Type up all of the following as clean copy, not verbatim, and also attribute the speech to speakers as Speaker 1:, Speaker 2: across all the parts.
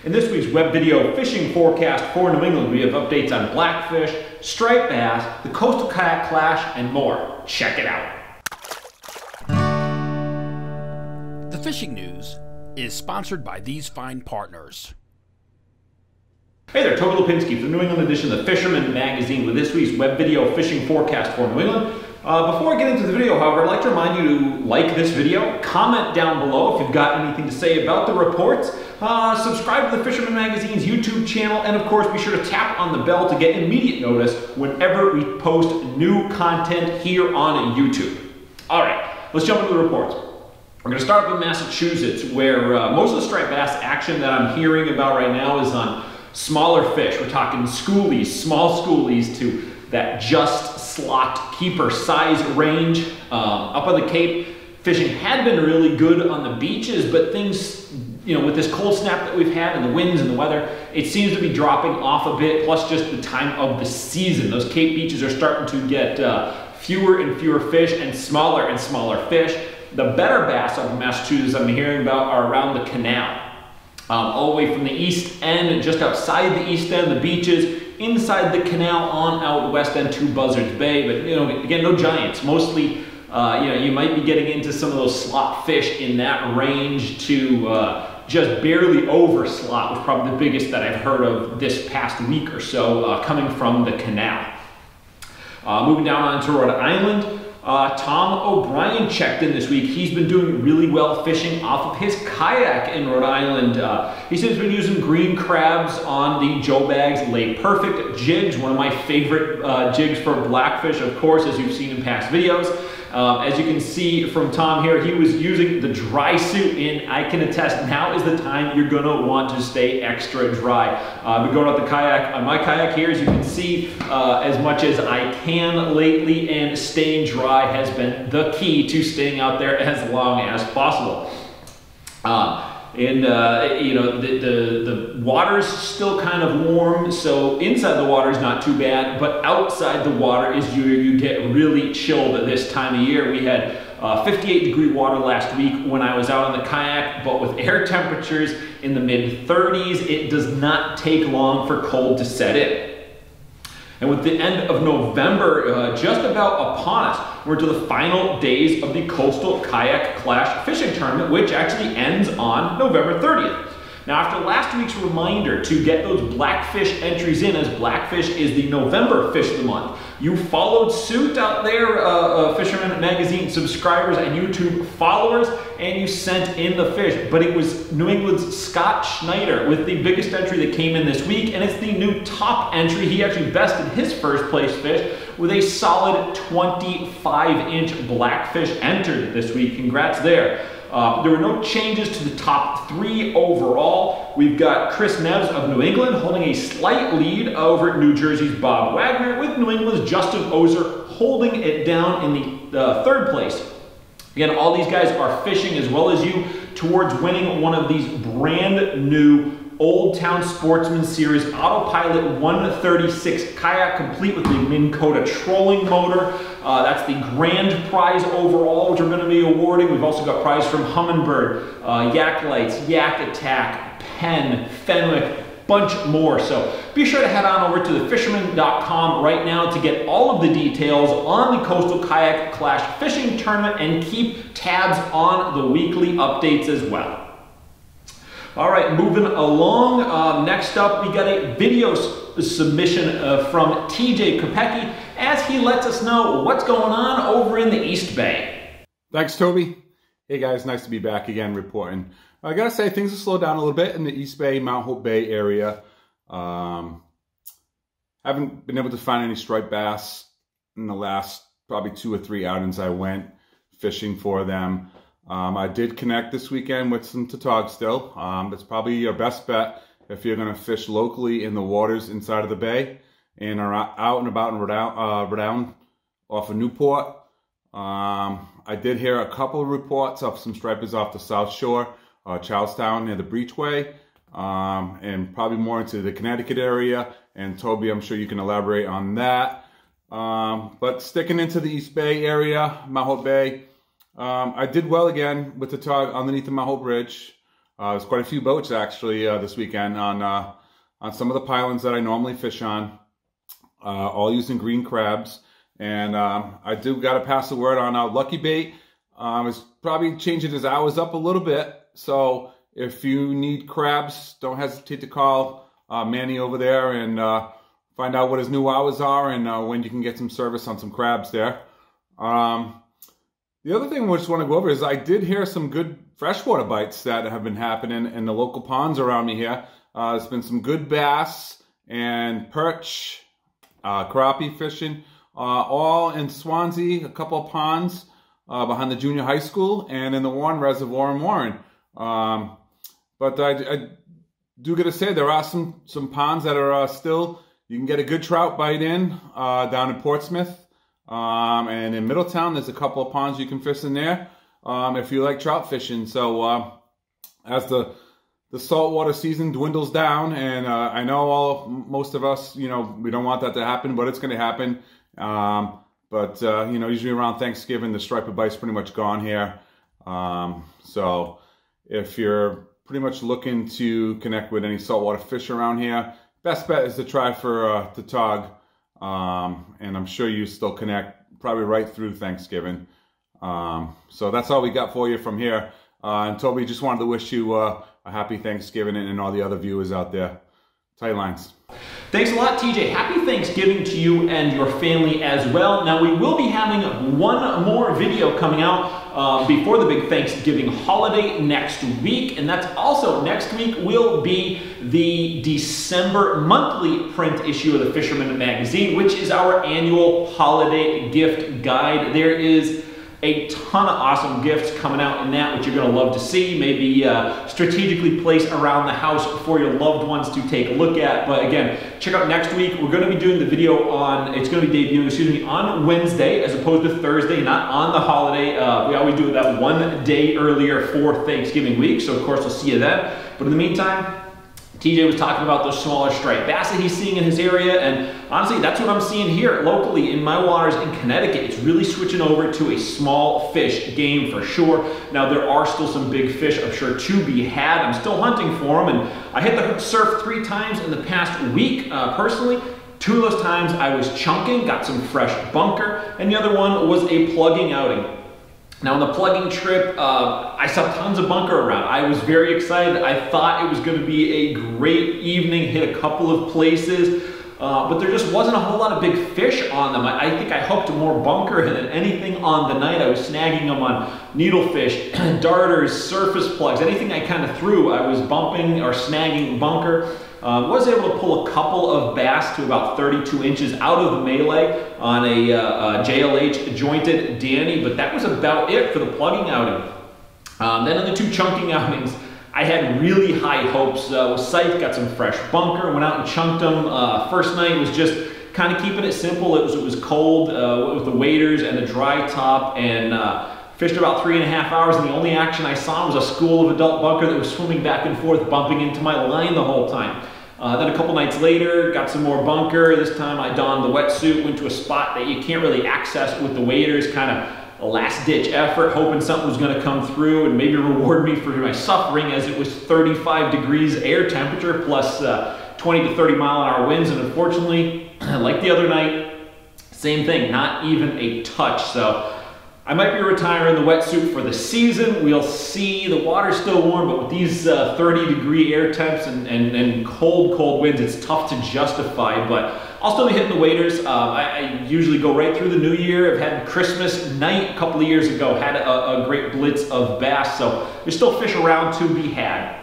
Speaker 1: In this week's web video fishing forecast for New England, we have updates on blackfish, striped bass, the Coastal Kayak Clash, and more. Check it out.
Speaker 2: The fishing news is sponsored by these fine partners.
Speaker 1: Hey there, Toby Lapinski from the New England edition of the Fisherman magazine with this week's web video fishing forecast for New England. Before I get into the video, however, I'd like to remind you to like this video, comment down below if you've got anything to say about the reports, subscribe to the Fisherman magazine's YouTube channel, and of course be sure to tap on the bell to get immediate notice whenever we post new content here on YouTube. All right, let's jump into the reports. We're going to start up in Massachusetts, where most of the striped bass action that I'm hearing about right now is on smaller fish. We're talking schoolies, small schoolies to that just slot keeper size range. Up on the Cape, fishing had been really good on the beaches, but things, with this cold snap that we've had and the winds and the weather, it seems to be dropping off a bit, plus just the time of the season. Those Cape beaches are starting to get fewer and fewer fish and smaller fish. The better bass up in Massachusetts I'm hearing about are around the canal. All the way from the east end, just outside the east end, the beaches, inside the canal on out west end to Buzzards Bay. But again, no giants. Mostly, you might be getting into some of those slot fish in that range to just barely over slot, was probably the biggest that I've heard of this past week or so, coming from the canal. Moving down onto Rhode Island. Tom O'Brien checked in this week. He's been doing really well fishing off of his kayak in Rhode Island. He says he's been using green crabs on the Joe Bags Lay Perfect jigs, one of my favorite jigs for blackfish, of course, as you've seen in past videos. As you can see from Tom here, he was using the dry suit, and I can attest now is the time you're gonna want to stay extra dry. I've been going out the kayak, on my kayak here, as you can see, as much as I can lately, and staying dry has been the key to staying out there as long as possible. The water's still kind of warm, so inside the water is not too bad, but outside the water is you get really chilled at this time of year. We had 58-degree water last week when I was out on the kayak, but with air temperatures in the mid-30s, it does not take long for cold to set in. And with the end of November just about upon us, we're to the final days of the Coastal Kayak Clash fishing tournament, which actually ends on November 30th. Now, after last week's reminder to get those blackfish entries in, as blackfish is the November fish of the month, you followed suit out there, Fisherman magazine subscribers and YouTube followers, and you sent in the fish. But it was New England's Scott Schneider with the biggest entry that came in this week, and it's the new top entry. He actually bested his first place fish with a solid 25-inch blackfish entered this week. Congrats there. There were no changes to the top three overall. We've got Chris Neves of New England holding a slight lead over New Jersey's Bob Wagner, with New England's Justin Ozer holding it down in the third place. Again, all these guys are fishing as well as you towards winning one of these brand new Old Town Sportsman Series Autopilot 136 kayak, complete with the Minn Kota trolling motor. That's the grand prize overall, which we're going to be awarding. We've also got prizes from Humminbird, Yak Lights, Yak Attack, Penn, Fenwick, bunch more. So be sure to head on over to thefisherman.com right now to get all of the details on the Coastal Kayak Clash fishing tournament, and keep tabs on the weekly updates as well. All right, moving along. Next up, we got a video submission from TJ Kopecki as he lets us know what's going on over in the East Bay.
Speaker 3: Thanks, Toby. Hey guys, nice to be back again reporting. I gotta say, things have slowed down a little bit in the East Bay, Mount Hope Bay area. Haven't been able to find any striped bass in the last probably 2 or 3 outings I went fishing for them. I did connect this weekend with some tautog still. That's probably your best bet if you're going to fish locally in the waters inside of the bay and are out and about in Rhode Island off of Newport. I did hear a couple of reports of some stripers off the South Shore, Charlestown near the Breachway, and probably more into the Connecticut area. And Toby, I'm sure you can elaborate on that. But sticking into the East Bay area, Mount Hope Bay, I did well again with the tautog underneath the Mount Hope Bridge. There's quite a few boats actually this weekend on some of the pylons that I normally fish on, all using green crabs. And I do got to pass the word on Lucky Bait. Is probably changing his hours up a little bit. So if you need crabs, don't hesitate to call Manny over there and find out what his new hours are and when you can get some service on some crabs there. The other thing we just want to go over is I did hear some good freshwater bites that have been happening in the local ponds around me here. There's been some good bass and perch, crappie fishing, all in Swansea, a couple of ponds behind the junior high school, and in the Warren Reservoir in Warren. But I do got to say there are some ponds that are still, you can get a good trout bite in down in Portsmouth. And in Middletown, there's a couple of ponds you can fish in there if you like trout fishing. So as the saltwater season dwindles down, and I know most of us, we don't want that to happen, but it's going to happen. But usually around Thanksgiving, the striper bite's pretty much gone here. So if you're pretty much looking to connect with any saltwater fish around here, best bet is to try for the tog. And I'm sure you still connect probably right through Thanksgiving. So that's all we got for you from here. And Toby, just wanted to wish you a happy Thanksgiving and all the other viewers out there. Tight lines.
Speaker 1: Thanks a lot, TJ. Happy Thanksgiving to you and your family as well. Now, we will be having one more video coming out before the big Thanksgiving holiday next week. And that's also next week will be the December monthly print issue of the Fisherman magazine, which is our annual holiday gift guide. There is a ton of awesome gifts coming out in that, which you're going to love to see. Maybe strategically placed around the house for your loved ones to take a look at. But again, check out next week. We're going to be doing the video it's going to be debuting, on Wednesday as opposed to Thursday, not on the holiday. We always do it that one day earlier for Thanksgiving week. So of course, we'll see you then. But in the meantime, TJ was talking about those smaller striped bass that he's seeing in his area, and honestly, that's what I'm seeing here locally in my waters in Connecticut. It's really switching over to a small fish game for sure. Now, there are still some big fish, I'm sure, to be had. I'm still hunting for them, and I hit the surf 3 times in the past week, personally. 2 of those times I was chunking, got some fresh bunker, and the other one was a plugging outing. Now, on the plugging trip, I saw tons of bunker around. I was very excited. I thought it was going to be a great evening, hit a couple of places, but there just wasn't a whole lot of big fish on them. I think I hooked more bunker than anything on the night. I was snagging them on needlefish, darters, surface plugs, anything I kind of threw, I was bumping or snagging bunker. Was able to pull a couple of bass to about 32 inches out of the melee on a JLH jointed Danny, but that was about it for the plugging outing. Then in the 2 chunking outings, I had really high hopes. With Scythe, got some fresh bunker, went out and chunked them. First night was just kind of keeping it simple. It was cold with the waders and the dry top, and fished about 3.5 hours, and the only action I saw was a school of adult bunker that was swimming back and forth, bumping into my line the whole time. Then a couple nights later, got some more bunker. This time I donned the wetsuit, went to a spot that you can't really access with the waders, kind of a last-ditch effort, hoping something was going to come through and maybe reward me for my suffering, as it was 35 degrees air temperature plus 20 to 30 mile-an-hour winds, and unfortunately, like the other night, same thing, not even a touch. So I might be retiring the wetsuit for the season. We'll see. The water's still warm, but with these 30-degree air temps and cold winds, it's tough to justify. But I'll still be hitting the waders. I usually go right through the new year. I've had Christmas night a couple of years ago, had a great blitz of bass. So there's still fish around to be had.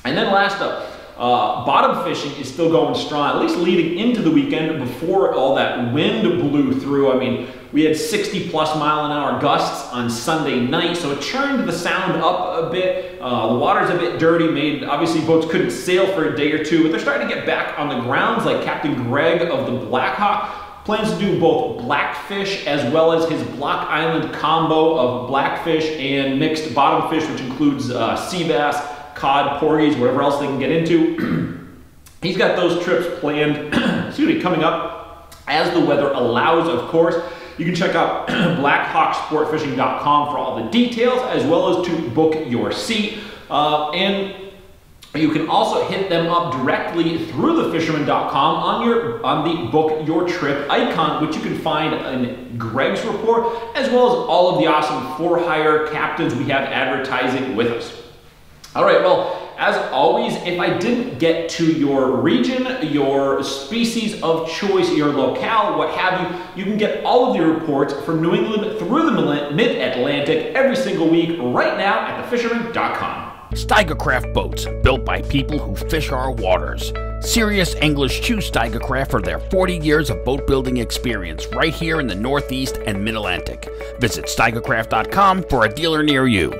Speaker 1: And then last up, bottom fishing is still going strong, at least leading into the weekend before all that wind blew through. I mean, we had 60+ mile-an-hour gusts on Sunday night, so it churned the sound up a bit. The water's a bit dirty, obviously boats couldn't sail for a day or 2, but they're starting to get back on the grounds, like Captain Greg of the Blackhawk plans to do both blackfish as well as his Block Island combo of blackfish and mixed bottom fish, which includes sea bass, cod, porgies, whatever else they can get into. He's got those trips planned, coming up as the weather allows, of course. You can check out blackhawksportfishing.com for all the details, as well as to book your seat. And you can also hit them up directly through thefisherman.com on the Book Your Trip icon, which you can find in Greg's report, as well as all of the awesome for-hire captains we have advertising with us. All right, well, as always, if I didn't get to your region, your species of choice, your locale, what have you, you can get all of the reports from New England through the Mid-Atlantic every single week right now at thefisherman.com.
Speaker 2: Steigercraft boats, built by people who fish our waters. Serious anglers choose Steigercraft for their 40 years of boat building experience right here in the Northeast and Mid-Atlantic. Visit steigercraft.com for a dealer near you.